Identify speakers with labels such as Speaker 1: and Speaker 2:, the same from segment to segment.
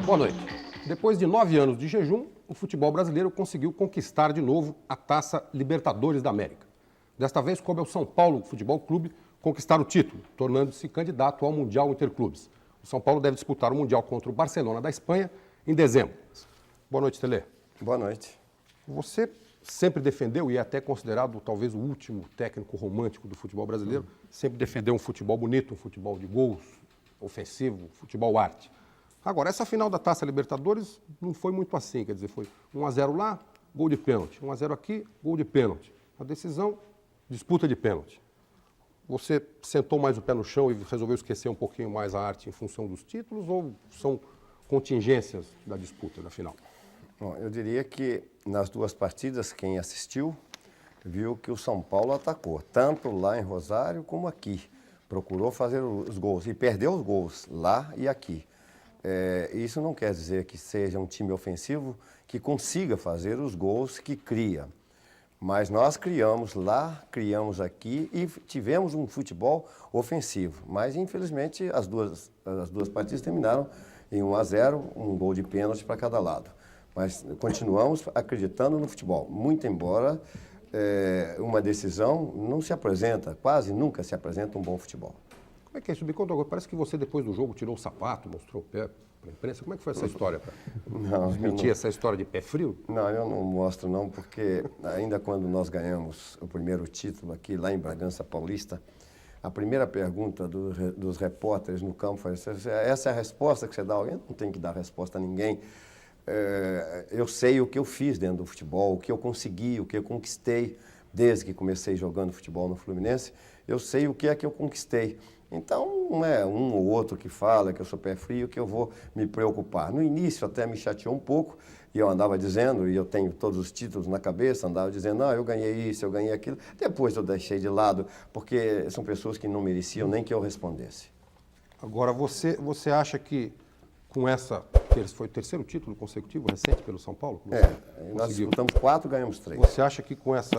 Speaker 1: Boa noite. Depois de 9 anos de jejum, o futebol brasileiro conseguiu conquistar de novo a Taça Libertadores da América. Desta vez, coube ao São Paulo Futebol Clube conquistar o título, tornando-se candidato ao Mundial Interclubes. O São Paulo deve disputar o Mundial contra o Barcelona da Espanha em dezembro. Boa noite, Telê.
Speaker 2: Boa noite.
Speaker 1: Você sempre defendeu, e é até considerado talvez o último técnico romântico do futebol brasileiro, sempre defendeu um futebol bonito, um futebol de gols, ofensivo, futebol arte. Agora, essa final da Taça Libertadores não foi muito assim, quer dizer, foi 1-0 lá, gol de pênalti, 1-0 aqui, gol de pênalti. A decisão, disputa de pênalti. Você sentou mais o pé no chão e resolveu esquecer um pouquinho mais a arte em função dos títulos, ou são contingências da disputa, da final?
Speaker 2: Bom, eu diria que nas duas partidas, quem assistiu viu que o São Paulo atacou, tanto lá em Rosário como aqui. Procurou fazer os gols e perdeu os gols lá e aqui. Isso não quer dizer que seja um time ofensivo que consiga fazer os gols que cria. Mas nós criamos lá, criamos aqui e tivemos um futebol ofensivo. Mas, infelizmente, as duas partidas terminaram em 1-0, um gol de pênalti para cada lado. Mas continuamos acreditando no futebol, muito embora uma decisão não se apresenta, quase nunca se apresenta um bom futebol.
Speaker 1: Como é que é isso? Me conta agora. Parece que você, depois do jogo, tirou o sapato, mostrou o pé para a imprensa. Como é que foi essa história? Para desmentir essa história de pé frio?
Speaker 2: Não, eu não mostro não, porque ainda quando nós ganhamos o primeiro título aqui, lá em Bragança Paulista, a primeira pergunta dos repórteres no campo foi: essa é a resposta que você dá? Eu não tenho que dar resposta a ninguém. Eu sei o que eu fiz dentro do futebol, o que eu consegui, o que eu conquistei desde que comecei jogando futebol no Fluminense. Eu sei o que é que eu conquistei. Então, não é um ou outro que fala que eu sou pé frio que eu vou me preocupar. No início até me chateou um pouco, e eu andava dizendo, e eu tenho todos os títulos na cabeça, andava dizendo, não, eu ganhei isso, eu ganhei aquilo. Depois eu deixei de lado, porque são pessoas que não mereciam nem que eu respondesse.
Speaker 1: Agora, você acha que com essa... Foi o terceiro título consecutivo recente pelo São Paulo?
Speaker 2: Nós disputamos 4, ganhamos 3.
Speaker 1: Você acha que com essa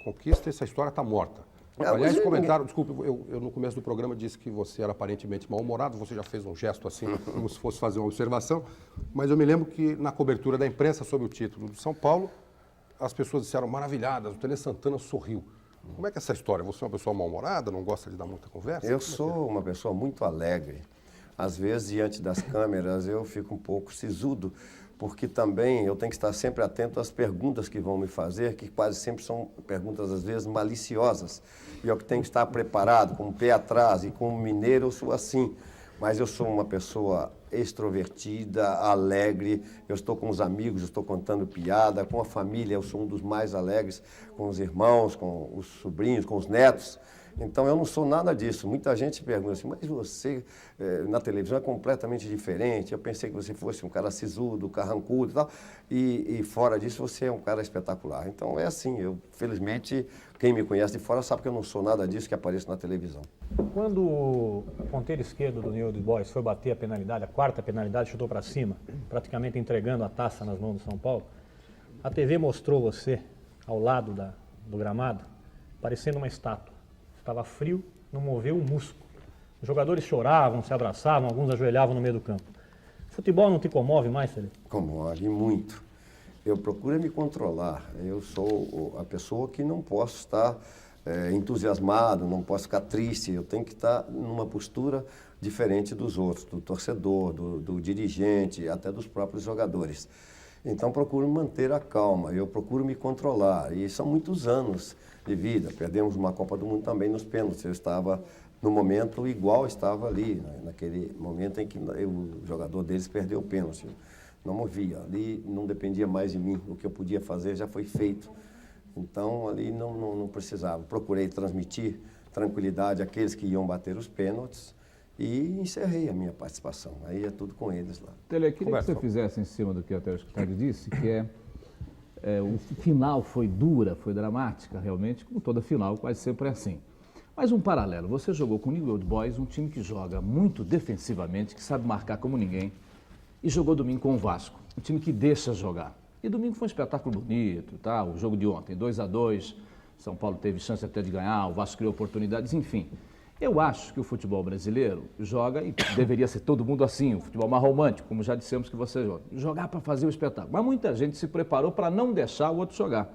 Speaker 1: conquista, essa história está morta? Aliás, comentaram, desculpe, eu no começo do programa disse que você era aparentemente mal-humorado, você já fez um gesto assim, como se fosse fazer uma observação, mas eu me lembro que na cobertura da imprensa sobre o título do São Paulo, as pessoas disseram maravilhadas, o Tele Santana sorriu. Como é que é essa história? Você é uma pessoa mal-humorada, não gosta de dar muita conversa?
Speaker 2: Eu sou uma pessoa muito alegre. Às vezes, diante das câmeras, eu fico um pouco sisudo, porque também eu tenho que estar sempre atento às perguntas que vão me fazer, que quase sempre são perguntas, às vezes, maliciosas. E eu que tenho que estar preparado, com o pé atrás, e como mineiro eu sou assim. Mas eu sou uma pessoa extrovertida, alegre, eu estou com os amigos, eu estou contando piada, com a família eu sou um dos mais alegres, com os irmãos, com os sobrinhos, com os netos. Então, eu não sou nada disso. Muita gente pergunta assim, mas você na televisão é completamente diferente. Eu pensei que você fosse um cara sisudo, carrancudo e tal. E fora disso, você é um cara espetacular. Então, é assim. Felizmente, quem me conhece de fora sabe que eu não sou nada disso que apareço na televisão.
Speaker 3: Quando o ponteiro esquerdo do New Old Boys foi bater a penalidade, a quarta penalidade, chutou para cima, praticamente entregando a taça nas mãos do São Paulo, a TV mostrou você ao lado do gramado, parecendo uma estátua. Estava frio, não moveu um músculo. Os jogadores choravam, se abraçavam, alguns ajoelhavam no meio do campo. Futebol não te comove mais, Felipe?
Speaker 2: Comove muito. Eu procuro me controlar. Eu sou a pessoa que não posso estar entusiasmado, não posso ficar triste. Eu tenho que estar numa postura diferente dos outros, do torcedor, do dirigente, até dos próprios jogadores. Então, procuro manter a calma, eu procuro me controlar. E são muitos anos de vida. Perdemos uma Copa do Mundo também nos pênaltis. Eu estava no momento igual estava ali, né? Naquele momento em que o jogador deles perdeu o pênalti. Não movia, ali não dependia mais de mim. O que eu podia fazer já foi feito. Então, ali não precisava. Procurei transmitir tranquilidade àqueles que iam bater os pênaltis. E encerrei a minha participação. Aí é tudo com eles lá.
Speaker 4: Tele, queria que você fizesse em cima do que o telespectador disse, que o final foi dura, foi dramática, realmente, como toda final, quase sempre é assim. Mas um paralelo, você jogou com o New Old Boys, um time que joga muito defensivamente, que sabe marcar como ninguém, e jogou domingo com o Vasco, um time que deixa jogar. E domingo foi um espetáculo bonito, tá? O jogo de ontem, 2-2, São Paulo teve chance até de ganhar, o Vasco criou oportunidades, enfim. Eu acho que o futebol brasileiro joga, e deveria ser todo mundo assim, o futebol mais romântico, como já dissemos que você joga. Jogar para fazer o espetáculo. Mas muita gente se preparou para não deixar o outro jogar.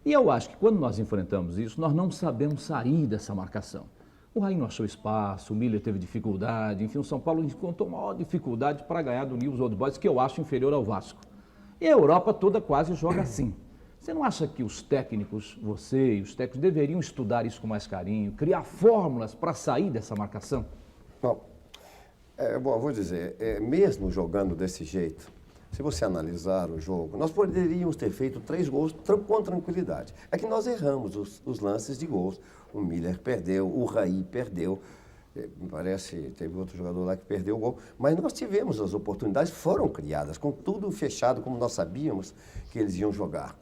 Speaker 4: E eu acho que quando nós enfrentamos isso, nós não sabemos sair dessa marcação. O Raí não achou espaço, o Miller teve dificuldade, enfim, o São Paulo encontrou maior dificuldade para ganhar do Newell's Old Boys, que eu acho inferior ao Vasco. E a Europa toda quase joga assim. Você não acha que os técnicos, você e os técnicos, deveriam estudar isso com mais carinho, criar fórmulas para sair dessa marcação?
Speaker 2: Bom, eu vou dizer, mesmo jogando desse jeito, se você analisar o jogo, nós poderíamos ter feito 3 gols com tranquilidade. É que nós erramos os lances de gols. O Miller perdeu, o Raí perdeu, me parece, teve outro jogador lá que perdeu o gol, mas nós tivemos as oportunidades, foram criadas, com tudo fechado, como nós sabíamos que eles iam jogar.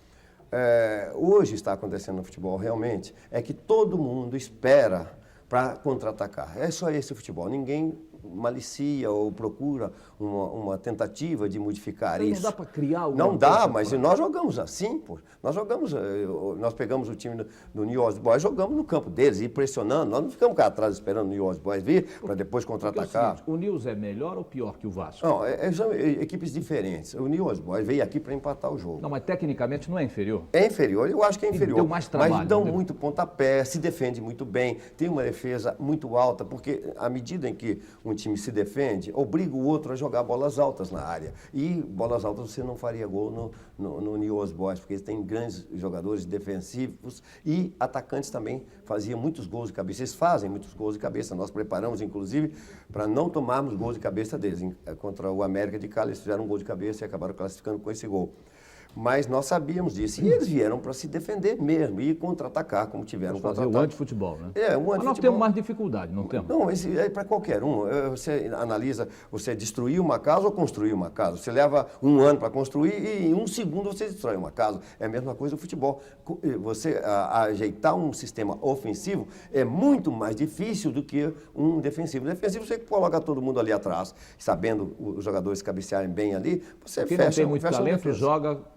Speaker 2: Hoje está acontecendo no futebol realmente, é que todo mundo espera para contra-atacar. É só esse o futebol, ninguém malicia ou procura uma tentativa de modificar
Speaker 4: Mas
Speaker 2: isso.
Speaker 4: não dá para criar alguma
Speaker 2: Não dá,
Speaker 4: coisa
Speaker 2: mas nós jogamos assim, pô. Nós pegamos o time do New Old Boys, jogamos no campo deles, e pressionando. Nós não ficamos cá atrás esperando o New Old Boys vir para depois contra-atacar.
Speaker 4: O Newell's é melhor ou pior que o Vasco?
Speaker 2: Não, são equipes diferentes. O New Old Boys veio aqui para empatar o jogo.
Speaker 4: Não, mas tecnicamente não é inferior.
Speaker 2: É inferior, eu acho que é inferior.
Speaker 4: deu mais trabalho,
Speaker 2: mas dão
Speaker 4: não deu?
Speaker 2: muito pontapé, se defende muito bem, tem uma defesa muito alta, porque à medida em que um time se defende, obriga o outro a jogar bolas altas na área. E bolas altas você não faria gol no New Old Boys, porque eles têm grandes jogadores defensivos e atacantes também faziam muitos gols de cabeça. Eles fazem muitos gols de cabeça. Nós preparamos, inclusive, para não tomarmos gols de cabeça deles. Contra o América de Cali, eles fizeram um gol de cabeça e acabaram classificando com esse gol. Mas nós sabíamos disso. E eles vieram para se defender mesmo e contra-atacar, como tiveram
Speaker 4: Fazer
Speaker 2: contra-ataque.
Speaker 4: o antifutebol, né?
Speaker 2: O antifutebol.
Speaker 4: Mas nós temos mais dificuldade, não temos?
Speaker 2: Não, esse é para qualquer um. Você analisa, você destruir uma casa ou construir uma casa. Você leva 1 ano para construir e em 1 segundo você destrói uma casa. É a mesma coisa no futebol. Você ajeitar um sistema ofensivo é muito mais difícil do que um defensivo. Defensivo você coloca todo mundo ali atrás, sabendo os jogadores cabecearem bem ali, você
Speaker 4: Quem
Speaker 2: fecha.
Speaker 4: não tem muito
Speaker 2: fecha
Speaker 4: talento,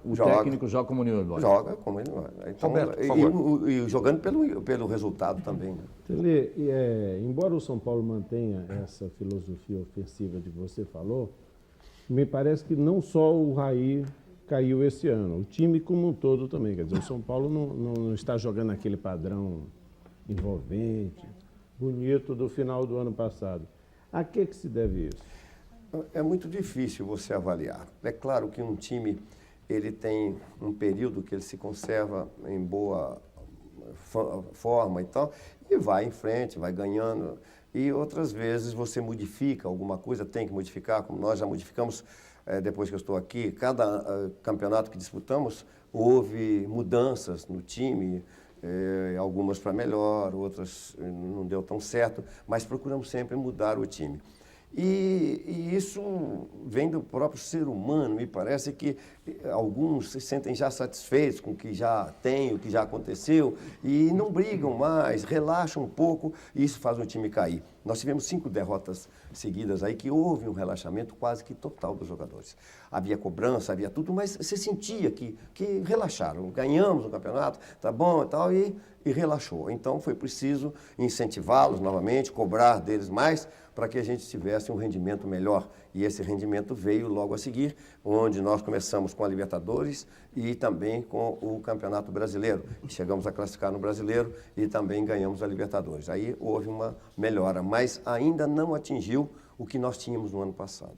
Speaker 4: o técnico joga como o New Old Boys.
Speaker 2: Joga como ele. Então,
Speaker 1: Roberto, por favor.
Speaker 2: e jogando pelo resultado também. Né?
Speaker 5: Tele, embora o São Paulo mantenha essa filosofia ofensiva de que você falou, me parece que não só o Raí caiu esse ano, o time como um todo também. Quer dizer, o São Paulo não está jogando aquele padrão envolvente, bonito do final do ano passado. A que se deve isso?
Speaker 2: É muito difícil você avaliar. É claro que um time ele tem um período que ele se conserva em boa forma e tal, e vai em frente, vai ganhando. E outras vezes você modifica alguma coisa, tem que modificar, como nós já modificamos depois que eu estou aqui. Cada campeonato que disputamos, houve mudanças no time, algumas para melhor, outras não deu tão certo, mas procuramos sempre mudar o time. E isso vem do próprio ser humano. Me parece que alguns se sentem já satisfeitos com o que já tem, o que já aconteceu, e não brigam mais, relaxam um pouco, e isso faz o time cair. Nós tivemos 5 derrotas seguidas aí, que houve um relaxamento quase que total dos jogadores. Havia cobrança, havia tudo, mas você sentia que relaxaram. Ganhamos o campeonato, tá bom e tal, e relaxou. Então foi preciso incentivá-los novamente, cobrar deles mais, para que a gente tivesse um rendimento melhor. E esse rendimento veio logo a seguir, onde nós começamos com a Libertadores e também com o Campeonato Brasileiro. Chegamos a classificar no Brasileiro e também ganhamos a Libertadores. Aí houve uma melhora, mas ainda não atingiu o que nós tínhamos no ano passado.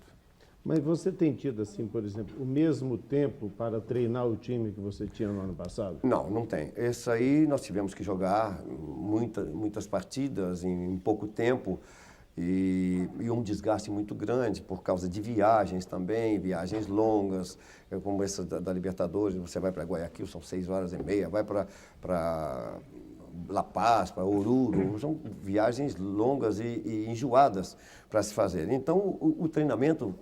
Speaker 5: Mas você tem tido, assim, por exemplo, o mesmo tempo para treinar o time que você tinha no ano passado?
Speaker 2: Não, não tem. Esse aí nós tivemos que jogar muitas partidas em pouco tempo. E um desgaste muito grande por causa de viagens também, viagens longas, como essa da Libertadores. Você vai para Guayaquil, são 6h30, vai para La Paz, para Oruro, são viagens longas e enjoadas para se fazer. Então o treinamento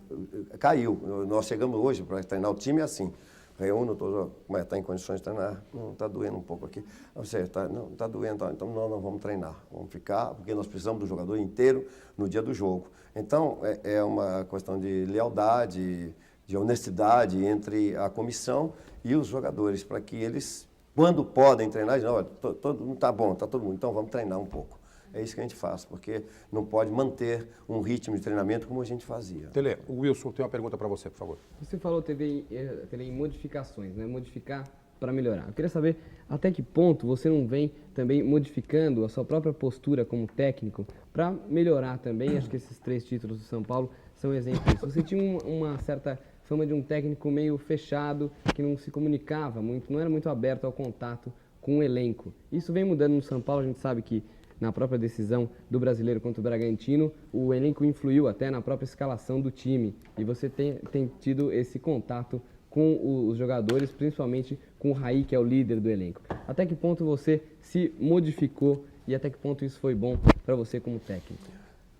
Speaker 2: caiu. Nós chegamos hoje para treinar o time assim. Reúno todo, mas está em condições de treinar, não está doendo um pouco aqui. Você não está doendo, então não vamos treinar, vamos ficar, porque nós precisamos do jogador inteiro no dia do jogo. Então é uma questão de lealdade, de honestidade entre a comissão e os jogadores, para que eles, quando podem treinar, dizem, olha, não está bom, está todo mundo, então vamos treinar um pouco. É isso que a gente faz, porque não pode manter um ritmo de treinamento como a gente fazia.
Speaker 1: Tele, o Wilson tem uma pergunta para você, por favor.
Speaker 6: Você falou teve em modificações, né? Modificar para melhorar. Eu queria saber até que ponto você não vem também modificando a sua própria postura como técnico para melhorar também. Acho que esses 3 títulos do São Paulo são exemplos disso. Você tinha uma certa fama de um técnico meio fechado, que não se comunicava muito, não era muito aberto ao contato com o elenco. Isso vem mudando no São Paulo, a gente sabe que na própria decisão do Brasileiro contra o Bragantino, o elenco influiu até na própria escalação do time. E você tem tido esse contato com os jogadores, principalmente com o Raí, que é o líder do elenco. Até que ponto você se modificou e até que ponto isso foi bom para você como técnico?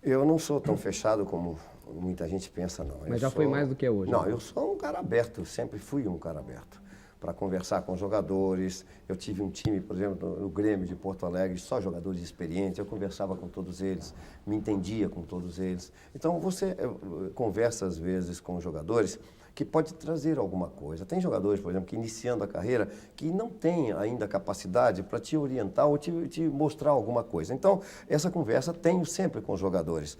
Speaker 2: Eu não sou tão fechado como muita gente pensa, não.
Speaker 6: Mas já foi mais do que é hoje.
Speaker 2: Não,
Speaker 6: né?
Speaker 2: eu sou um cara aberto, eu sempre fui um cara aberto para conversar com os jogadores. Eu tive um time, por exemplo, no Grêmio de Porto Alegre, só jogadores experientes, eu conversava com todos eles, me entendia com todos eles. Então, você conversa às vezes com os jogadores que pode trazer alguma coisa. Tem jogadores, por exemplo, que iniciando a carreira, que não tem ainda capacidade para te orientar ou te mostrar alguma coisa. Então, essa conversa tenho sempre com os jogadores.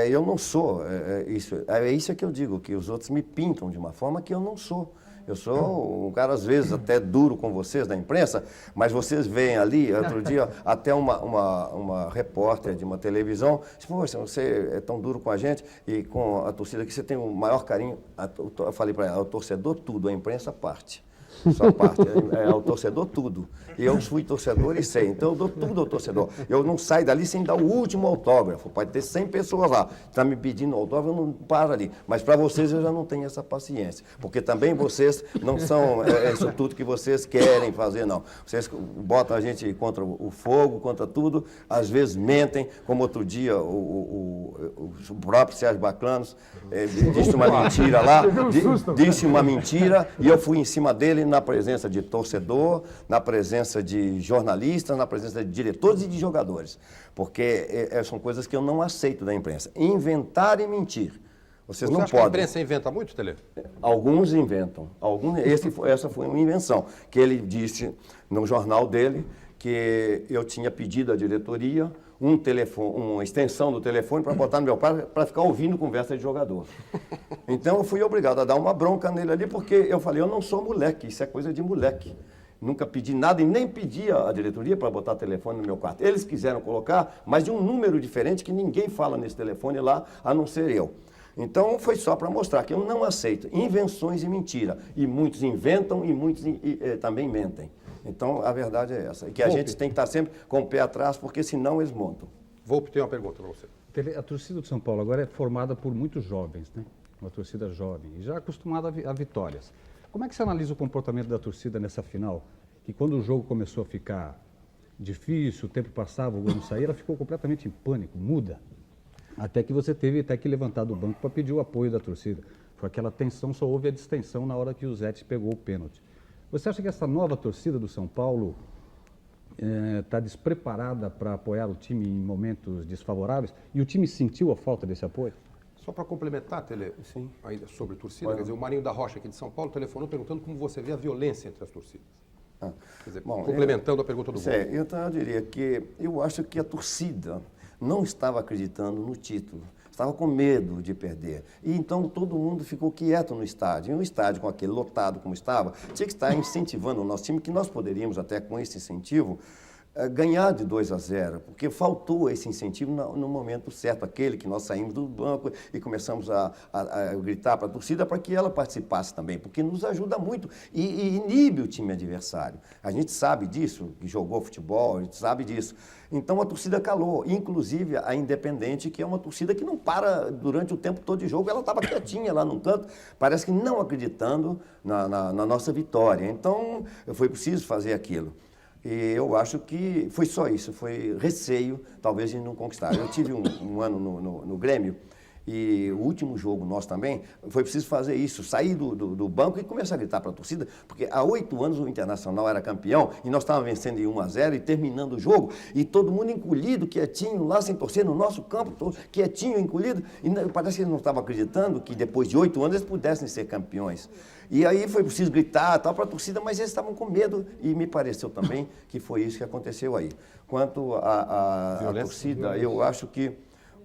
Speaker 2: Eu não sou isso que eu digo, que os outros me pintam de uma forma que eu não sou. Eu sou um cara, às vezes, até duro com vocês da imprensa, mas vocês veem ali, outro dia, até uma repórter de uma televisão, disse, poxa, você é tão duro com a gente e com a torcida que você tem o maior carinho. Eu falei para ela, o torcedor tudo, a imprensa parte. Só parte, é o torcedor tudo. E eu fui torcedor e sei, então eu dou tudo ao torcedor. Eu não saio dali sem dar o último autógrafo. Pode ter 100 pessoas lá, está me pedindo autógrafo, eu não paro ali. Mas para vocês eu já não tenho essa paciência, porque também vocês não são isso tudo que vocês querem fazer, não. Vocês botam a gente contra o fogo, contra tudo, às vezes mentem, como outro dia o próprio Sérgio Baclanos disse uma mentira lá, disse uma mentira e eu fui em cima dele na presença de torcedor, na presença de jornalistas, na presença de diretores e de jogadores. Porque são coisas que eu não aceito da imprensa. Inventar e mentir. Vocês não
Speaker 1: acha
Speaker 2: podem.
Speaker 1: que a imprensa inventa muito, Tele?
Speaker 2: Alguns inventam. Essa foi uma invenção. Que ele disse no jornal dele que eu tinha pedido à diretoria uma extensão do telefone para botar no meu pai para ficar ouvindo conversa de jogador. Então eu fui obrigado a dar uma bronca nele ali, porque eu falei, eu não sou moleque, isso é coisa de moleque. Nunca pedi nada e nem pedi à diretoria para botar telefone no meu quarto. Eles quiseram colocar, mas de um número diferente que ninguém fala nesse telefone lá, a não ser eu. Então foi só para mostrar que eu não aceito invenções e mentira. E muitos inventam e muitos também mentem. Então, a verdade é essa. E que a gente tem que estar sempre com o pé atrás, porque senão eles montam.
Speaker 1: Volpe tem uma pergunta para você.
Speaker 7: A torcida do São Paulo agora é formada por muitos jovens, né? Uma torcida jovem, e já acostumada a vitórias. Como é que você analisa o comportamento da torcida nessa final? Que quando o jogo começou a ficar difícil, o tempo passava, o gol não saía, ela ficou completamente em pânico, muda. Até que você teve até que levantar do banco para pedir o apoio da torcida. Foi aquela tensão, só houve a distensão na hora que o Zete pegou o pênalti. Você acha que essa nova torcida do São Paulo está despreparada para apoiar o time em momentos desfavoráveis? E o time sentiu a falta desse apoio?
Speaker 1: Só para complementar, Tele, ainda sobre torcida, quer dizer, o Marinho da Rocha aqui de São Paulo telefonou perguntando como você vê a violência entre as torcidas. Quer dizer, complementando a pergunta do Volpe.
Speaker 2: Então eu diria que eu acho que a torcida não estava acreditando no título. Estava com medo de perder. E então todo mundo ficou quieto no estádio. E um estádio com aquele lotado como estava, tinha que estar incentivando o nosso time, que nós poderíamos até com esse incentivo ganhar de 2-0, porque faltou esse incentivo no momento certo, aquele que nós saímos do banco e começamos a gritar para a torcida para que ela participasse também, porque nos ajuda muito e inibe o time adversário. A gente sabe disso, que jogou futebol, a gente sabe disso. Então a torcida calou, inclusive a Independente, que é uma torcida que não para durante o tempo todo de jogo, ela estava quietinha lá num canto, parece que não acreditando na nossa vitória. Então foi preciso fazer aquilo. E eu acho que foi só isso, foi receio, talvez, de não conquistar. Eu tive um ano no Grêmio E o último jogo nosso também, foi preciso fazer isso, sair do banco e começar a gritar para a torcida, porque há 8 anos o Internacional era campeão e nós estávamos vencendo em 1-0 e terminando o jogo, e todo mundo encolhido, quietinho, lá sem torcer, no nosso campo, todo quietinho, encolhido, e parece que eles não estavam acreditando que depois de 8 anos eles pudessem ser campeões. E aí foi preciso gritar tal para a torcida, mas eles estavam com medo, e me pareceu também que foi isso que aconteceu aí. Quanto à torcida, eu acho que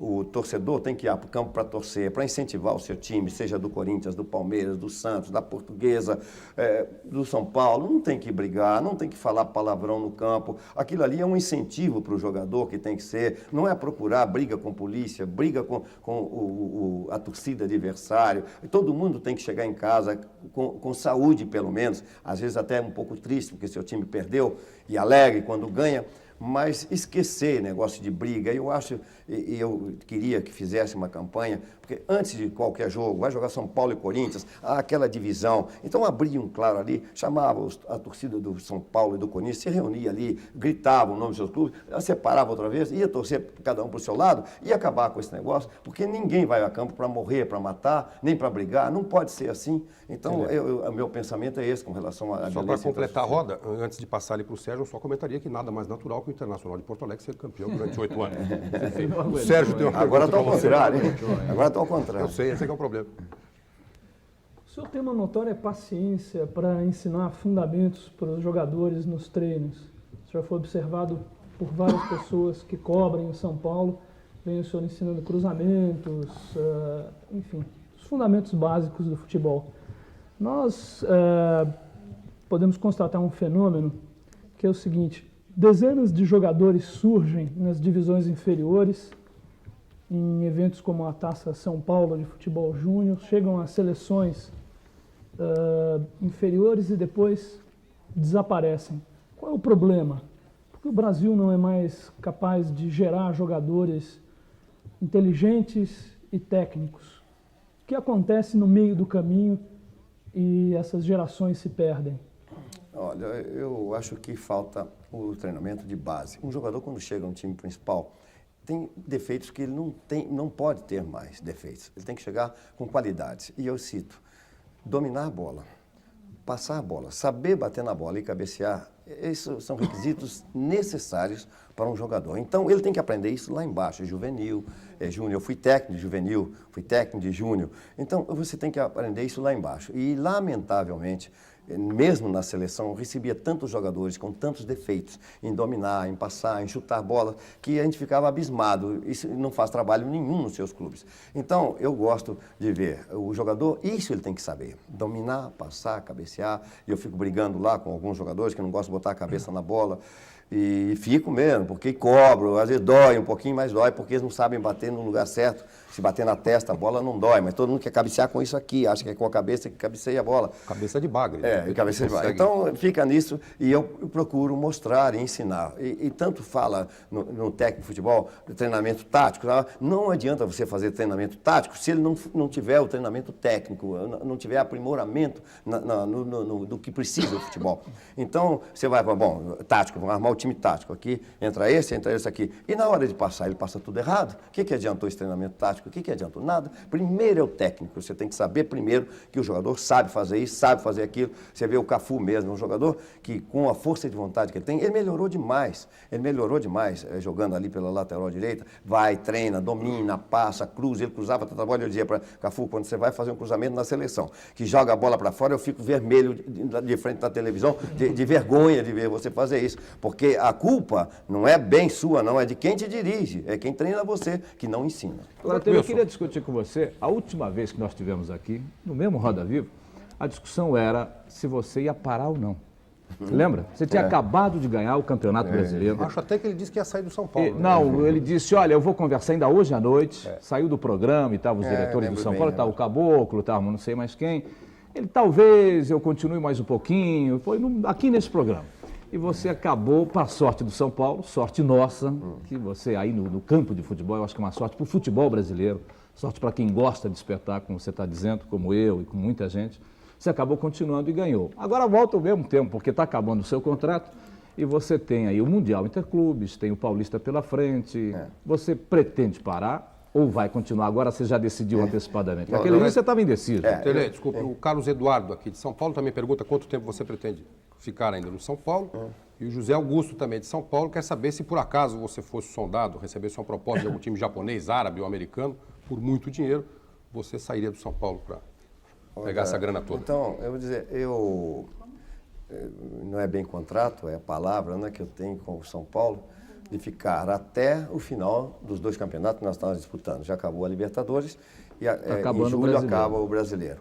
Speaker 2: o torcedor tem que ir para o campo para torcer, para incentivar o seu time, seja do Corinthians, do Palmeiras, do Santos, da Portuguesa, do São Paulo. Não tem que brigar, não tem que falar palavrão no campo. Aquilo ali é um incentivo para o jogador que tem que ser. Não é procurar briga com polícia, briga com a torcida adversário. Todo mundo tem que chegar em casa com saúde, pelo menos. Às vezes até um pouco triste, porque seu time perdeu, e alegre quando ganha. Mas esquecer negócio de briga, eu acho, e eu queria que fizesse uma campanha, porque antes de qualquer jogo, vai jogar São Paulo e Corinthians, há aquela divisão. Então abriam claro ali, chamavam a torcida do São Paulo e do Corinthians, se reunia ali, gritavam o nome dos seus clubes, separava outra vez, ia torcer cada um para o seu lado e acabar com esse negócio, porque ninguém vai a campo para morrer, para matar, nem para brigar, não pode ser assim. Então o meu pensamento é esse com relação à
Speaker 1: Só para completar a roda, antes de passar ali para o Sérgio, eu só comentaria que nada mais natural que o Internacional de Porto Alegre ser campeão durante 8 anos. O Sérgio tem uma
Speaker 2: Agora está ao
Speaker 1: pergunta
Speaker 2: contrário, hein? Agora está ao contrário.
Speaker 1: Eu sei, esse é que é o problema.
Speaker 8: O senhor tem uma notória paciência para ensinar fundamentos para os jogadores nos treinos. O senhor foi observado por várias pessoas que cobrem em São Paulo, vem o senhor ensinando cruzamentos, enfim, os fundamentos básicos do futebol. Nós podemos constatar um fenômeno que é o seguinte: dezenas de jogadores surgem nas divisões inferiores, em eventos como a Taça São Paulo de Futebol Júnior, chegam às seleções inferiores e depois desaparecem. Qual é o problema? Porque o Brasil não é mais capaz de gerar jogadores inteligentes e técnicos. O que acontece no meio do caminho e essas gerações se perdem?
Speaker 2: Olha, eu acho que falta o treinamento de base. Um jogador, quando chega no time principal, tem defeitos que ele não pode ter mais defeitos. Ele tem que chegar com qualidades. E eu cito: dominar a bola, passar a bola, saber bater na bola e cabecear. Esses são requisitos necessários para um jogador. Então, ele tem que aprender isso lá embaixo, juvenil, júnior. Eu fui técnico de juvenil, fui técnico de júnior. Então, você tem que aprender isso lá embaixo. E, lamentavelmente, mesmo na seleção, eu recebia tantos jogadores com tantos defeitos em dominar, em passar, em chutar bola, que a gente ficava abismado. Isso não faz trabalho nenhum nos seus clubes. Então, eu gosto de ver o jogador, isso ele tem que saber: dominar, passar, cabecear. E eu fico brigando lá com alguns jogadores que não gostam de botar a cabeça na bola. E fico mesmo, porque cobro, às vezes dói um pouquinho, mas dói porque eles não sabem bater no lugar certo. Se bater na testa, a bola não dói, mas todo mundo quer cabecear com isso aqui, acha que é com a cabeça que cabeceia a bola.
Speaker 1: Cabeça de bagre.
Speaker 2: Cabeça de bagre. Então, fica nisso e eu procuro mostrar e ensinar. E tanto fala no técnico de futebol, treinamento tático, não adianta você fazer treinamento tático se ele não tiver o treinamento técnico, não tiver aprimoramento do que precisa do futebol. Então, você vai para, tático, vamos armar o time tático aqui, entra esse aqui. E na hora de passar, ele passa tudo errado. O que adiantou esse treinamento tático? O que adiantou? Nada. Primeiro é o técnico. Você tem que saber primeiro que o jogador sabe fazer isso, sabe fazer aquilo. Você vê o Cafu mesmo, um jogador que, com a força de vontade que ele tem, ele melhorou demais. Ele melhorou demais jogando ali pela lateral direita. Vai, treina, domina, passa, cruza. Ele cruzava tanta bola. Eu dizia para Cafu, quando você vai fazer um cruzamento na seleção, que joga a bola para fora, eu fico vermelho de frente da televisão, de vergonha de ver você fazer isso. Porque a culpa não é bem sua, não. É de quem te dirige. É quem treina você, que não ensina.
Speaker 4: Agora, eu queria discutir com você, a última vez que nós estivemos aqui, no mesmo Roda Viva, a discussão era se você ia parar ou não. Você lembra? Você tinha acabado de ganhar o Campeonato Brasileiro.
Speaker 1: Acho até que ele disse que ia sair do São Paulo.
Speaker 4: Não, ele disse, olha, eu vou conversar ainda hoje à noite, saiu do programa e estavam os diretores do São Paulo, estava o Caboclo, estava não sei mais quem. Ele, talvez eu continue mais um pouquinho, foi aqui nesse programa. E você acabou, para a sorte do São Paulo, sorte nossa, que você aí no campo de futebol, eu acho que é uma sorte para o futebol brasileiro, sorte para quem gosta de espetáculo, como você está dizendo, como eu e com muita gente, você acabou continuando e ganhou. Agora volta ao mesmo tempo, porque está acabando o seu contrato e você tem aí o Mundial Interclubes, tem o Paulista pela frente, você pretende parar Ou vai continuar? Agora você já decidiu antecipadamente.
Speaker 2: Não,
Speaker 4: Naquele
Speaker 2: não,
Speaker 4: dia você estava indeciso.
Speaker 1: Tele, desculpe, o Carlos Eduardo aqui de São Paulo também pergunta quanto tempo você pretende ficar ainda no São Paulo. E o José Augusto também de São Paulo quer saber se por acaso você fosse sondado, recebesse uma proposta de algum time japonês, árabe ou americano, por muito dinheiro, você sairia do São Paulo para pegar essa grana toda.
Speaker 2: Então, eu vou dizer, não é bem contrato, é a palavra, né, que eu tenho com o São Paulo, de ficar até o final dos 2 campeonatos que nós estávamos disputando. Já acabou a Libertadores e em julho acaba o Brasileiro.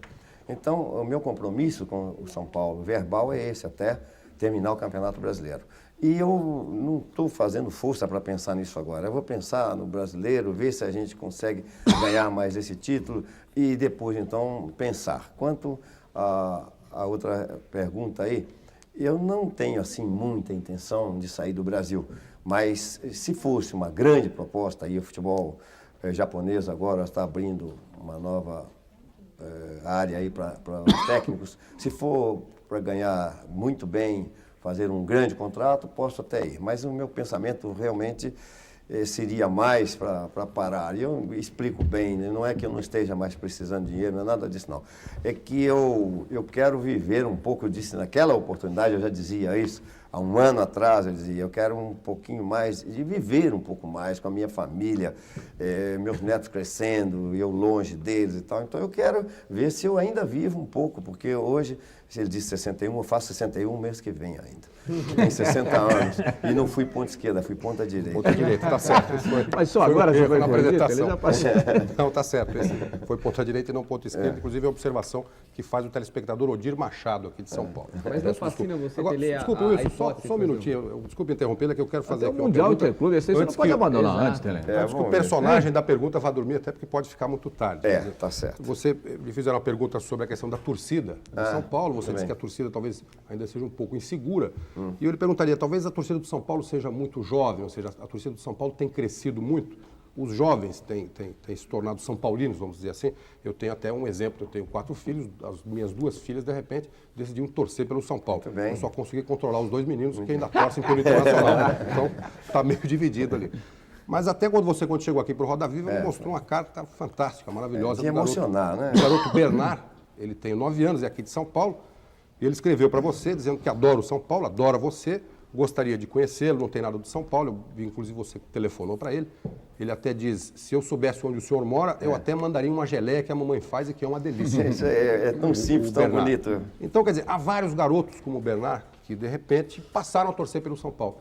Speaker 2: Então, o meu compromisso com o São Paulo verbal é esse, até terminar o Campeonato Brasileiro. E eu não estou fazendo força para pensar nisso agora. Eu vou pensar no Brasileiro, ver se a gente consegue ganhar mais esse título e depois, então, pensar. Quanto a outra pergunta aí, eu não tenho, assim, muita intenção de sair do Brasil. Mas se fosse uma grande proposta, aí o futebol japonês agora está abrindo uma nova área aí para os técnicos, se for para ganhar muito bem, fazer um grande contrato, posso até ir. Mas o meu pensamento realmente seria mais para parar. E eu explico bem, né? Não é que eu não esteja mais precisando de dinheiro, não é nada disso não. É que eu quero viver um pouco disso. Naquela oportunidade, eu já dizia isso, há um ano atrás eu dizia, eu quero um pouquinho mais, de viver um pouco mais com a minha família, meus netos crescendo, eu longe deles e tal. Então eu quero ver se eu ainda vivo um pouco, porque hoje, se ele disse 61, eu faço 61 mês que vem ainda. Tem 60 anos. E não fui ponta esquerda, fui ponta direita.
Speaker 1: Ponta direita, tá certo. Isso foi,
Speaker 4: Mas só agora chegou
Speaker 1: na
Speaker 4: a entrevista,
Speaker 1: apresentação.
Speaker 4: ele já passou.
Speaker 1: Não, tá certo. Esse foi ponta direita e não ponta esquerda. Inclusive, é a observação que faz o telespectador Odir Machado, aqui de São Paulo.
Speaker 6: Mas não fascina você
Speaker 1: Agora,
Speaker 6: ter
Speaker 1: desculpa,
Speaker 6: a
Speaker 1: Wilson,
Speaker 6: hipótese,
Speaker 1: só um minutinho. Desculpe interrompê-la, que eu quero fazer
Speaker 4: Até
Speaker 1: aqui
Speaker 4: o
Speaker 1: uma
Speaker 4: Mundial
Speaker 1: pergunta.
Speaker 4: Interclube, esse aí você não
Speaker 1: Antes
Speaker 4: pode
Speaker 1: que-
Speaker 4: abandonar
Speaker 6: Exato.
Speaker 4: antes, Tele.
Speaker 1: Antes que o
Speaker 2: vamos ver.
Speaker 1: personagem da pergunta vá dormir, até porque pode ficar muito tarde. Quer dizer,
Speaker 2: Tá certo.
Speaker 1: Você me fizeram uma pergunta sobre a questão da torcida de São Paulo. Você
Speaker 2: muito
Speaker 1: disse
Speaker 2: bem.
Speaker 1: que a torcida talvez ainda seja um pouco insegura. E eu lhe perguntaria, talvez a torcida do São Paulo seja muito jovem, ou seja, a torcida do São Paulo tem crescido muito. Os jovens têm se tornado são paulinos, vamos dizer assim. Eu tenho até um exemplo, eu tenho 4 filhos, as minhas 2 filhas, de repente, decidiram torcer pelo São Paulo.
Speaker 2: Muito bem.
Speaker 1: Eu só consegui controlar os 2 meninos que ainda torcem pelo Internacional. Então, está meio dividido ali. Mas até quando chegou aqui para o Roda Viva, me mostrou uma carta fantástica, maravilhosa.
Speaker 2: De
Speaker 1: do garoto-
Speaker 2: emocionar, né?
Speaker 1: O garoto Bernard, ele tem 9 anos, é aqui de São Paulo, e ele escreveu para você, dizendo que adora o São Paulo, adora você, gostaria de conhecê-lo, não tem nada do São Paulo, eu vi, inclusive você telefonou para ele. Ele até diz, se eu soubesse onde o senhor mora, eu até mandaria uma geleia que a mamãe faz e que é uma delícia.
Speaker 2: Isso é tão simples,
Speaker 1: O
Speaker 2: tão
Speaker 1: Bernard.
Speaker 2: bonito.
Speaker 1: Então, quer dizer, há vários garotos como o Bernard que, de repente, passaram a torcer pelo São Paulo.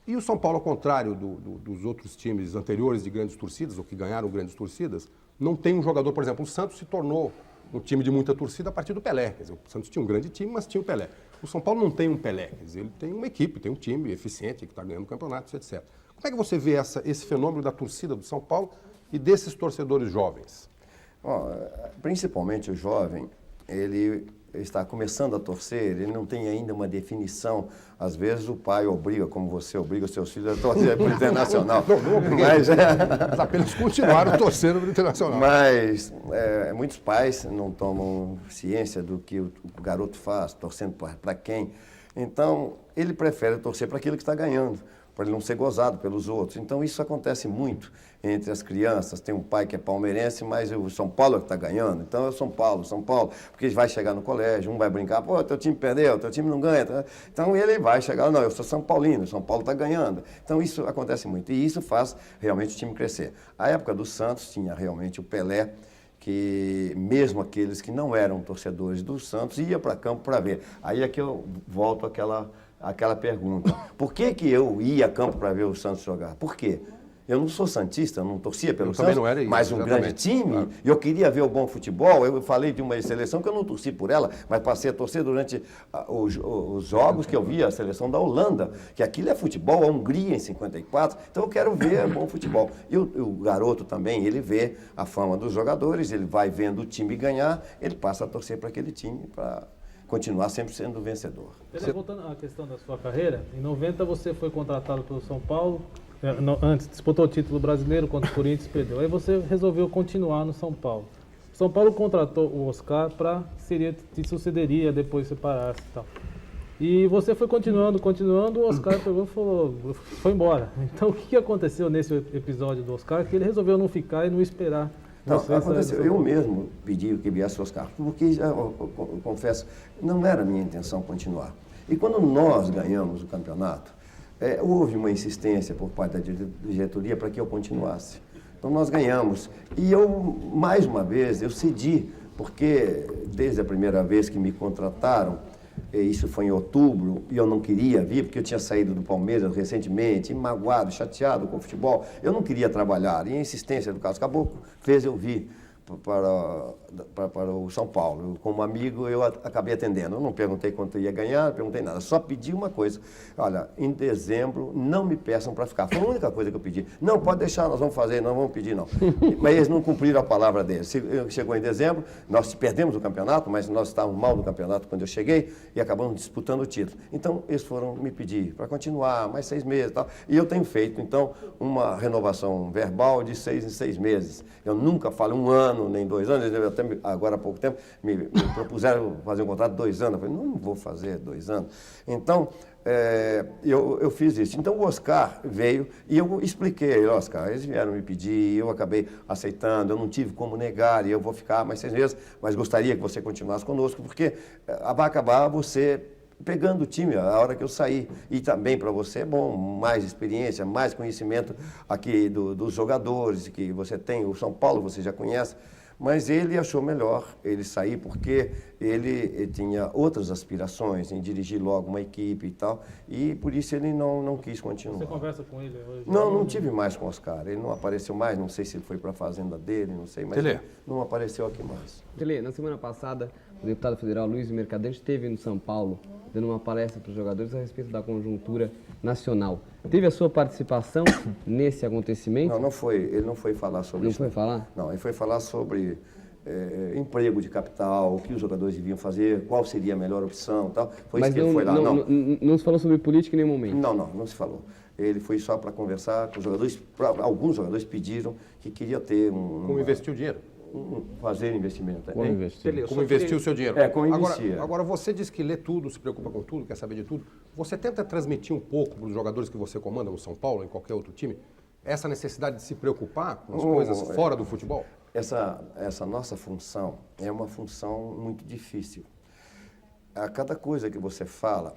Speaker 1: E o São Paulo, ao contrário dos outros times anteriores de grandes torcidas, ou que ganharam grandes torcidas, não tem um jogador, por exemplo, o Santos se tornou um time de muita torcida a partir do Pelé. Quer dizer, o Santos tinha um grande time, mas tinha o Pelé. O São Paulo não tem um Pelé, quer dizer, ele tem uma equipe, tem um time eficiente que está ganhando campeonatos, etc. Como é que você vê esse fenômeno da torcida do São Paulo e desses torcedores jovens?
Speaker 2: Ó, principalmente o jovem, ele está começando a torcer, ele não tem ainda uma definição. Às vezes o pai obriga, como você obriga os seus filhos a torcer para o Internacional. Mas,
Speaker 1: Eles apenas continuaram torcendo pelo Internacional.
Speaker 2: mas muitos pais não tomam ciência do que o garoto faz, torcendo para quem. Então, ele prefere torcer para aquilo que está ganhando, para ele não ser gozado pelos outros. Então, isso acontece muito entre as crianças. Tem um pai que é palmeirense, mas o São Paulo é que está ganhando. Então, é o São Paulo, porque ele vai chegar no colégio, um vai brincar, pô, teu time perdeu, teu time não ganha. Então, ele vai chegar, não, eu sou São Paulino, o São Paulo está ganhando. Então, isso acontece muito. E isso faz realmente o time crescer. A época do Santos tinha realmente o Pelé, que mesmo aqueles que não eram torcedores do Santos ia para campo para ver. Aí é que eu volto àquela pergunta. Por que eu ia a campo para ver o Santos jogar? Por quê? Eu não sou santista, eu não torcia pelo
Speaker 1: Eu também
Speaker 2: Santos,
Speaker 1: não era isso,
Speaker 2: mas um
Speaker 1: exatamente.
Speaker 2: grande time,
Speaker 1: Claro.
Speaker 2: e eu queria ver o bom futebol. Eu falei de uma seleção que eu não torci por ela, mas passei a torcer durante os jogos que eu via a seleção da Holanda, que aquilo é futebol, a Hungria em 54, então eu quero ver bom futebol. E o garoto também, ele vê a fama dos jogadores, ele vai vendo o time ganhar, ele passa a torcer para aquele time, para continuar sempre sendo vencedor.
Speaker 8: Tele, voltando à questão da sua carreira, em 90 você foi contratado pelo São Paulo, antes disputou o título brasileiro contra o Corinthians, perdeu. Aí você resolveu continuar no São Paulo. O São Paulo contratou o Oscar para te sucederia depois que você parasse e tal.
Speaker 9: E você foi continuando, o Oscar pegou e falou, foi embora. Então o que aconteceu nesse episódio do Oscar que ele resolveu não ficar e não esperar?
Speaker 2: Não,
Speaker 9: você sair do
Speaker 2: aconteceu.
Speaker 9: São
Speaker 2: Eu
Speaker 9: Paulo?
Speaker 2: mesmo pedi que viesse o Oscar, porque, eu confesso, não era minha intenção continuar. E quando nós ganhamos o campeonato, houve uma insistência por parte da diretoria para que eu continuasse. Então nós ganhamos. E eu, mais uma vez, eu cedi, porque desde a primeira vez que me contrataram, isso foi em outubro, e eu não queria vir, porque eu tinha saído do Palmeiras recentemente, magoado, chateado com o futebol. Eu não queria trabalhar, e a insistência do Carlos Caboclo fez eu vir para o São Paulo. Como amigo, eu acabei atendendo. Eu não perguntei quanto eu ia ganhar, não perguntei nada. Só pedi uma coisa. Olha, em dezembro, não me peçam para ficar. Foi a única coisa que eu pedi. Não, pode deixar, nós vamos fazer, não vamos pedir, não. Mas eles não cumpriram a palavra deles. Chegou em dezembro, nós perdemos o campeonato, mas nós estávamos mal no campeonato quando eu cheguei e acabamos disputando o título. Então, eles foram me pedir para continuar mais 6 meses e tal. E eu tenho feito, então, uma renovação verbal de 6 em 6 meses. Eu nunca falo 1 ano, nem 2 anos, até agora há pouco tempo me propuseram fazer um contrato de 2 anos. Eu falei, não vou fazer 2 anos. Então, eu fiz isso. Então, o Oscar veio e eu expliquei, Oscar, eles vieram me pedir, eu acabei aceitando, eu não tive como negar, e eu vou ficar mais 6 meses, mas gostaria que você continuasse conosco, porque vai acabar você pegando o time a hora que eu sair. E também para você é bom, mais experiência, mais conhecimento aqui dos jogadores que você tem. O São Paulo você já conhece, mas ele achou melhor ele sair porque ele tinha outras aspirações em dirigir logo uma equipe e tal, e por isso ele não quis continuar.
Speaker 9: Você conversa com ele hoje?
Speaker 2: Não tive mais com o Oscar. Ele não apareceu mais, não sei se ele foi para a fazenda dele, não sei, mas ele não apareceu aqui mais.
Speaker 6: Tele, na semana passada, o deputado federal Luiz Mercadante esteve no São Paulo dando uma palestra para os jogadores a respeito da conjuntura nacional. Teve a sua participação nesse acontecimento?
Speaker 2: Não foi. Ele não foi falar sobre isso.
Speaker 6: Não foi falar?
Speaker 2: Não, ele foi falar sobre emprego de capital, o que os jogadores deviam fazer, qual seria a melhor opção e tal. Foi
Speaker 6: Mas
Speaker 2: isso que ele foi lá.
Speaker 6: Não se falou sobre política em nenhum momento?
Speaker 2: Não se falou. Ele foi só para conversar com os jogadores. Alguns jogadores pediram que queria ter
Speaker 1: Como investir o dinheiro?
Speaker 2: Fazer investimento.
Speaker 4: Como investir?
Speaker 1: Como investir o seu dinheiro.
Speaker 2: Como investir.
Speaker 1: Agora, você diz que lê tudo, se preocupa com tudo, quer saber de tudo. Você tenta transmitir um pouco para os jogadores que você comanda no São Paulo, em qualquer outro time, essa necessidade de se preocupar com as coisas fora do futebol?
Speaker 2: Essa nossa função é uma função muito difícil. A cada coisa que você fala,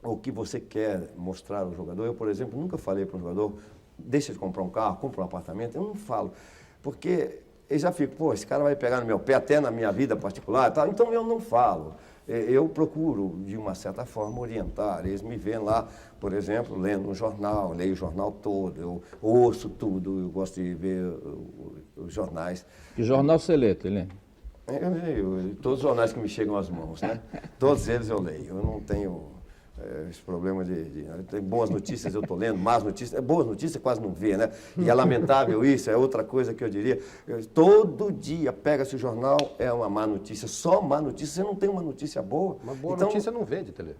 Speaker 2: ou que você quer mostrar ao jogador, eu, por exemplo, nunca falei para um jogador, deixa de comprar um carro, compra um apartamento, eu não falo, porque eu já fico, pô, esse cara vai pegar no meu pé, até na minha vida particular e tal, então eu não falo. Eu procuro, de uma certa forma, orientar. Eles me veem lá, por exemplo, lendo um jornal, leio o jornal todo, eu ouço tudo, eu gosto de ver os jornais.
Speaker 4: Que jornal você lê, Helene?
Speaker 2: Eu leio todos os jornais que me chegam às mãos, né? Todos eles eu leio. Eu não tenho esse problema tem boas notícias, eu estou lendo, más notícias. Boas notícias quase não vê, né? E é lamentável isso, é outra coisa que eu diria. Todo dia pega-se o jornal, é uma má notícia, só má notícia. Você não tem uma notícia boa.
Speaker 1: Uma boa notícia não vende, Tele.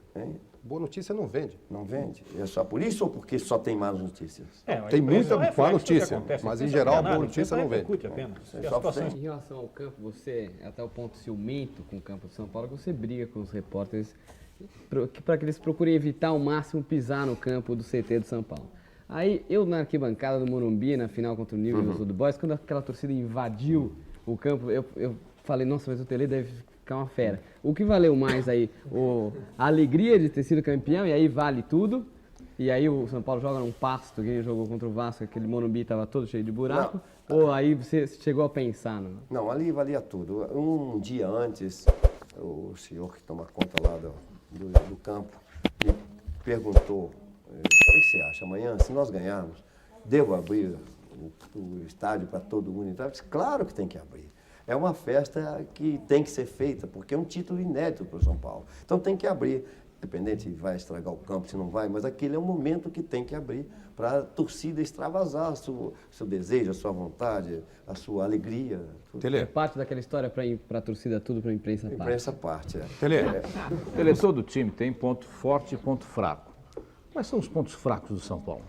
Speaker 1: Boa notícia não vende.
Speaker 2: Não vende? É só por isso ou porque só tem más notícias?
Speaker 1: Tem muita má notícia, mas em geral a boa notícia não vende.
Speaker 6: Em relação ao campo, você é até o ponto ciumento com o campo de São Paulo, que você briga com os repórteres para que eles procurem evitar ao máximo pisar no campo do CT de São Paulo. Aí eu na arquibancada do Morumbi, na final contra o Newell's Old Boys, quando aquela torcida invadiu o campo, eu falei, nossa, mas o Tele deve ficar uma fera. O que valeu mais aí? A alegria de ter sido campeão, e aí vale tudo, e aí o São Paulo joga num pasto, quem jogou contra o Vasco, aquele Morumbi estava todo cheio de buraco, ou aí você chegou a pensar?
Speaker 2: Não, ali valia tudo. Um dia antes, o senhor que toma conta lá do campo me perguntou, o que você acha? Amanhã, se nós ganharmos, devo abrir o estádio para todo mundo? Então, eu disse, claro que tem que abrir. É uma festa que tem que ser feita, porque é um título inédito para o São Paulo. Então tem que abrir. Independente se vai estragar o campo, se não vai, mas aquele é um momento que tem que abrir para a torcida extravasar o seu desejo, a sua vontade, a sua alegria.
Speaker 6: Tele. É parte daquela história para a torcida, tudo para a imprensa parte.
Speaker 2: Imprensa parte,
Speaker 4: Tele, todo time tem ponto forte e ponto fraco. Quais são os pontos fracos do São Paulo?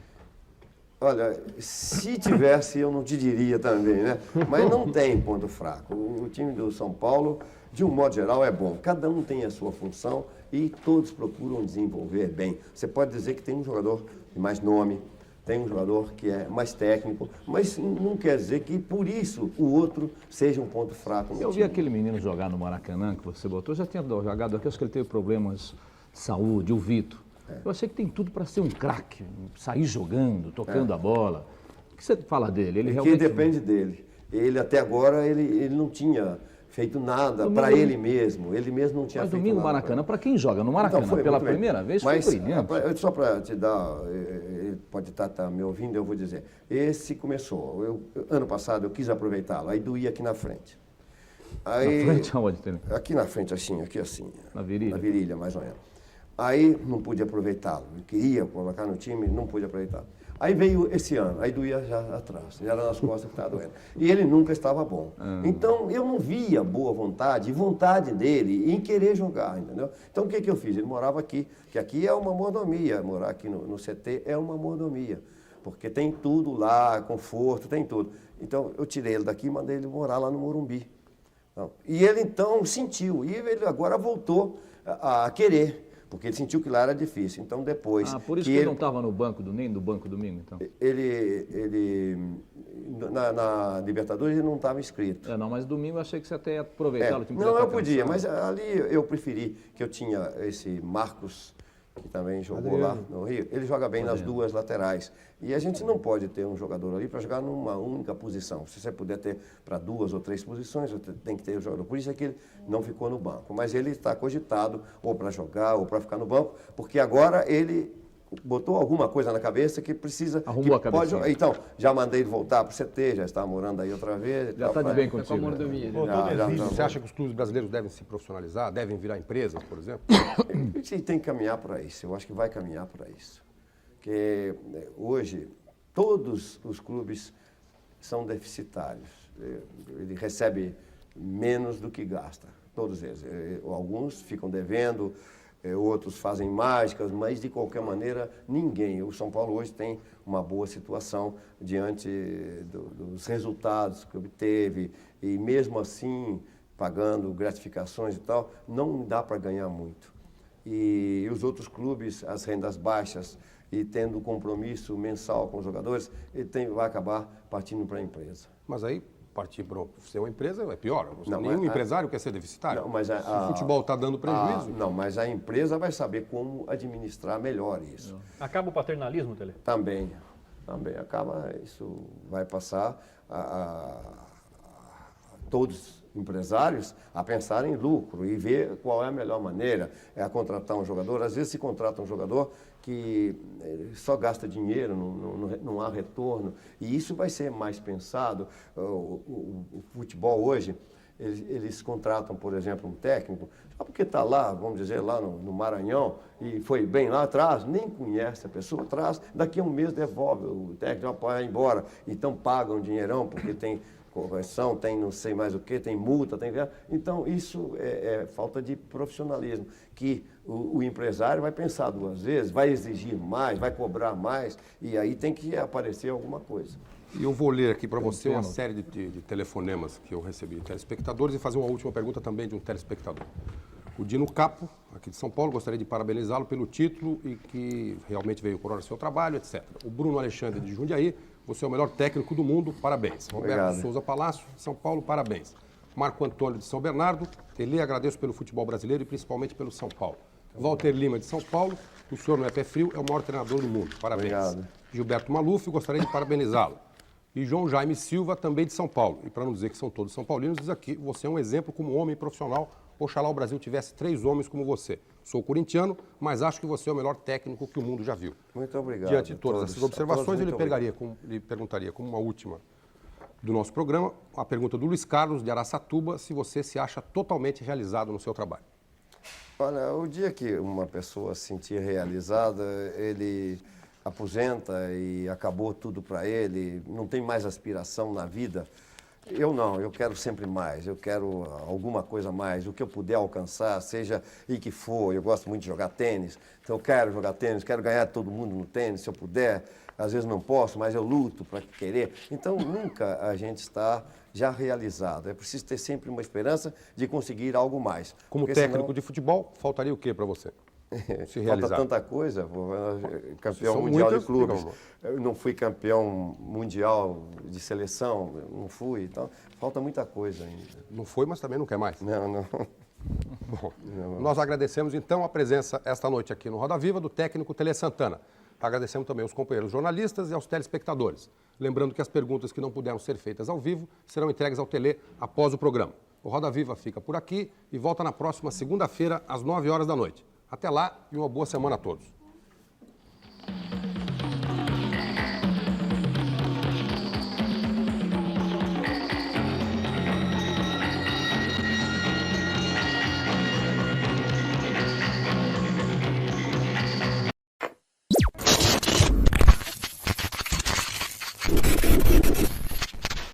Speaker 2: Olha, se tivesse, eu não te diria também, né? Mas não tem ponto fraco. O time do São Paulo, de um modo geral, é bom. Cada um tem a sua função e todos procuram desenvolver bem. Você pode dizer que tem um jogador de mais nome, tem um jogador que é mais técnico, mas não quer dizer que por isso o outro seja um ponto fraco no
Speaker 4: Eu vi
Speaker 2: time.
Speaker 4: aquele menino jogar no Maracanã que você botou, já tinha jogado aqui, acho que ele teve problemas de saúde, o Vitor. Eu achei que tem tudo para ser um craque, sair jogando, tocando a bola. O que você fala dele? Ele
Speaker 2: Que
Speaker 4: realmente...
Speaker 2: depende dele. Ele até agora ele não tinha feito nada para ele mesmo. Ele mesmo não tinha
Speaker 4: Mas
Speaker 2: feito
Speaker 4: domingo
Speaker 2: nada.
Speaker 4: Maracanã, para quem joga no Maracanã
Speaker 2: Então, foi
Speaker 4: pela
Speaker 2: muito bem.
Speaker 4: primeira vez,
Speaker 2: Mas,
Speaker 4: foi brilhante.
Speaker 2: só para te dar, ele pode estar me ouvindo, eu vou dizer. Esse começou, ano passado eu quis aproveitá-lo, aí doía aqui na frente. Aí,
Speaker 4: Na frente aonde tem?
Speaker 2: aqui na frente, assim, aqui assim.
Speaker 4: Na virilha?
Speaker 2: Na virilha, mais ou menos. Aí não pude aproveitá-lo. Eu queria colocar no time, não pude aproveitar. Aí veio esse ano, aí doía já atrás, já era nas costas que estava doendo. E ele nunca estava bom. Então eu não via boa vontade, vontade dele em querer jogar, entendeu? Então o que eu fiz? Ele morava aqui, que aqui é uma mordomia, morar aqui no CT é uma mordomia, porque tem tudo lá, conforto, tem tudo. Então eu tirei ele daqui e mandei ele morar lá no Morumbi. Então, e ele então sentiu, e ele agora voltou a querer. Porque ele sentiu que lá era difícil. Então, depois...
Speaker 4: Ah, por isso que ele não estava no banco nem no banco domingo, então?
Speaker 2: Na Libertadores, ele não estava inscrito.
Speaker 4: Não, mas domingo eu achei que você até ia aproveitá-lo.
Speaker 2: Não, eu podia, mas ali eu preferi que eu tinha esse Marcos, que também jogou lá no Rio. Ele joga bem nas duas laterais. E a gente não pode ter um jogador ali para jogar numa única posição. Se você puder ter para 2 ou 3 posições, você tem que ter o jogador. Por isso é que ele não ficou no banco. Mas ele está cogitado ou para jogar ou para ficar no banco, porque agora ele botou alguma coisa na cabeça que precisa...
Speaker 4: Arrumou a cabeça.
Speaker 2: Então, já mandei ele voltar para o CT, já está morando aí outra vez.
Speaker 4: Já está de bem contigo.
Speaker 6: Com a mordomia.
Speaker 1: Você acha que os clubes brasileiros devem se profissionalizar, devem virar empresas, por exemplo?
Speaker 2: A gente tem que caminhar para isso, eu acho que vai caminhar para isso. Porque hoje todos os clubes são deficitários. Ele recebe menos do que gasta, todos eles. Alguns ficam devendo, outros fazem mágicas, mas de qualquer maneira ninguém. O São Paulo hoje tem uma boa situação diante dos resultados que obteve e mesmo assim, pagando gratificações e tal, não dá para ganhar muito. E os outros clubes, as rendas baixas e tendo compromisso mensal com os jogadores, ele vai acabar partindo para a empresa.
Speaker 1: Mas aí, partir para ser uma empresa é pior.
Speaker 2: Não,
Speaker 1: Nenhum empresário quer ser deficitário.
Speaker 2: Não, mas
Speaker 1: se o futebol está dando prejuízo...
Speaker 2: Não, mas a empresa vai saber como administrar melhor isso.
Speaker 3: Acaba o paternalismo, Tele?
Speaker 2: Também acaba, isso vai passar todos empresários a pensar em lucro e ver qual é a melhor maneira a contratar um jogador. Às vezes se contrata um jogador que só gasta dinheiro, não há retorno, e isso vai ser mais pensado. O futebol hoje, eles contratam, por exemplo, um técnico, só porque está lá, vamos dizer, lá no Maranhão, e foi bem lá atrás, nem conhece a pessoa atrás, daqui a um mês devolve o técnico, vai embora, então pagam dinheirão, porque tem correção, tem não sei mais o que, tem multa, tem... Então, isso é falta de profissionalismo, que o empresário vai pensar 2 vezes, vai exigir mais, vai cobrar mais, e aí tem que aparecer alguma coisa.
Speaker 1: E eu vou ler aqui para você uma série de telefonemas que eu recebi de telespectadores e fazer uma última pergunta também de um telespectador. O Dino Capo, aqui de São Paulo, gostaria de parabenizá-lo pelo título e que realmente veio por hora do seu trabalho, etc. O Bruno Alexandre de Jundiaí, você é o melhor técnico do mundo, parabéns.
Speaker 2: Obrigado.
Speaker 1: Roberto Souza Palácio, de São Paulo, parabéns. Marco Antônio de São Bernardo, Tele, agradeço pelo futebol brasileiro e principalmente pelo São Paulo. Walter Lima de São Paulo, o senhor não é pé frio, é o maior treinador do mundo, parabéns.
Speaker 2: Obrigado.
Speaker 1: Gilberto Maluf, gostaria de parabenizá-lo. E João Jaime Silva, também de São Paulo. E para não dizer que são todos são paulinos, diz aqui, você é um exemplo como homem profissional. Oxalá o Brasil tivesse 3 homens como você. Sou corintiano, mas acho que você é o melhor técnico que o mundo já viu.
Speaker 2: Muito obrigado.
Speaker 1: Diante de todas essas observações, eu lhe
Speaker 2: obrigado.
Speaker 1: perguntaria, como uma última do nosso programa, a pergunta do Luiz Carlos, de Araçatuba, se você se acha totalmente realizado no seu trabalho.
Speaker 2: Olha, o dia que uma pessoa se sentir realizada, ele aposenta e acabou tudo para ele, não tem mais aspiração na vida, Eu não, eu quero sempre mais, eu quero alguma coisa a mais, o que eu puder alcançar, seja e que for. Eu gosto muito de jogar tênis, então eu quero jogar tênis, quero ganhar de todo mundo no tênis, se eu puder. Às vezes não posso, mas eu luto para querer. Então nunca a gente está já realizado. É preciso ter sempre uma esperança de conseguir algo mais.
Speaker 1: Como
Speaker 2: Porque
Speaker 1: técnico de futebol, faltaria o que para você? Se
Speaker 2: Falta
Speaker 1: realizar.
Speaker 2: tanta coisa, campeão
Speaker 1: São
Speaker 2: mundial
Speaker 1: muitas,
Speaker 2: de clubes.
Speaker 1: digamos.
Speaker 2: Eu não fui campeão mundial de seleção, eu não fui, então falta muita coisa ainda.
Speaker 1: Não foi, mas também não quer mais.
Speaker 2: Não.
Speaker 1: Bom, nós agradecemos então a presença esta noite aqui no Roda Viva do técnico Tele Santana. Agradecemos também aos companheiros jornalistas e aos telespectadores. Lembrando que as perguntas que não puderam ser feitas ao vivo serão entregues ao Tele após o programa. O Roda Viva fica por aqui e volta na próxima segunda-feira às 9 horas da noite. Até lá e uma boa semana a todos.